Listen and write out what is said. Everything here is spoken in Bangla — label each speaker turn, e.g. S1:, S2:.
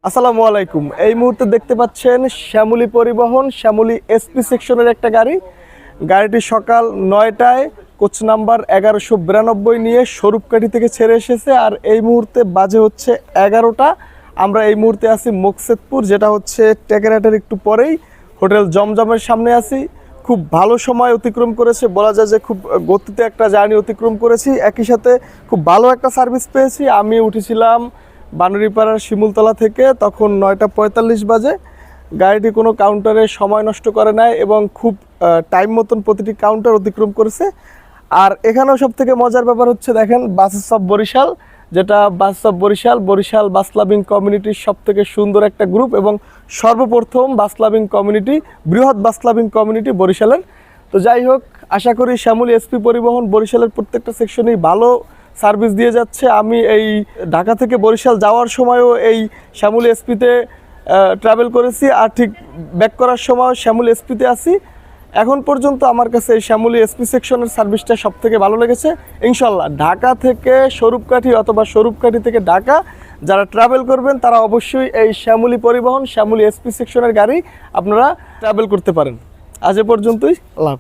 S1: আসসালামু আলাইকুম। এই মুহূর্তে দেখতে পাচ্ছেন শ্যামলী পরিবহন শ্যামলী এসপি সেকশনের একটা গাড়ি। গাড়িটি সকাল 9টায় কোচ নাম্বার 1192 নিয়ে স্বরূপকাঠি থেকে ছেড়ে এসেছে। আর এই মুহূর্তে বাজে হচ্ছে 11টা। আমরা এই মুহূর্তে আছি মোকসেদপুর, যেটা হচ্ছে টেকেরাটের একটু পরেই হোটেল জমজমের সামনে আছি। খুব ভালো সময় অতিক্রম করেছে, বলা যায় যে খুব গতিতে একটা জার্নি অতিক্রম করেছি। একই সাথে খুব ভালো একটা সার্ভিস পেয়েছি। আমি উঠেছিলাম বানুরিপাড়ার শিমুলতলা থেকে, তখন 9টা 45 বাজে। গাড়িটি কোনো কাউন্টারে সময় নষ্ট করে নাই এবং খুব টাইম মতন প্রতিটি কাউন্টার অতিক্রম করেছে। আর এখানেও সব থেকে মজার ব্যাপার হচ্ছে, দেখেন বাসেস অফ বরিশাল, যেটা buses of Barishal bus loving কমিউনিটির সব থেকে সুন্দর একটা গ্রুপ এবং সর্বপ্রথম বাস লাভিং কমিউনিটি, বৃহৎ বাস লাভিং কমিউনিটি বরিশালের। তো যাই হোক, আশা করি শ্যামলী এসপি পরিবহন বরিশালের প্রত্যেকটা সেকশনেই ভালো সার্ভিস দিয়ে যাচ্ছে। আমি এই ঢাকা থেকে বরিশাল যাওয়ার সময়ও এই শ্যামলী এসপিতে ট্রাভেল করেছি, আর ঠিক ব্যাক করার সময় শ্যামলী এসপিতে আসি। এখন পর্যন্ত আমার কাছে এই শ্যামলী এসপি সেকশনের সার্ভিসটা সব থেকে ভালো লেগেছে। ইনশাল্লাহ ঢাকা থেকে স্বরূপকাঠি অথবা স্বরূপকাঠি থেকে ঢাকা যারা ট্রাভেল করবেন তারা অবশ্যই এই শ্যামলী পরিবহন শ্যামলী এসপি সেকশনের গাড়ি আপনারা ট্রাভেল করতে পারেন। আজ এ পর্যন্তই, আল্লাহ হাফেজ।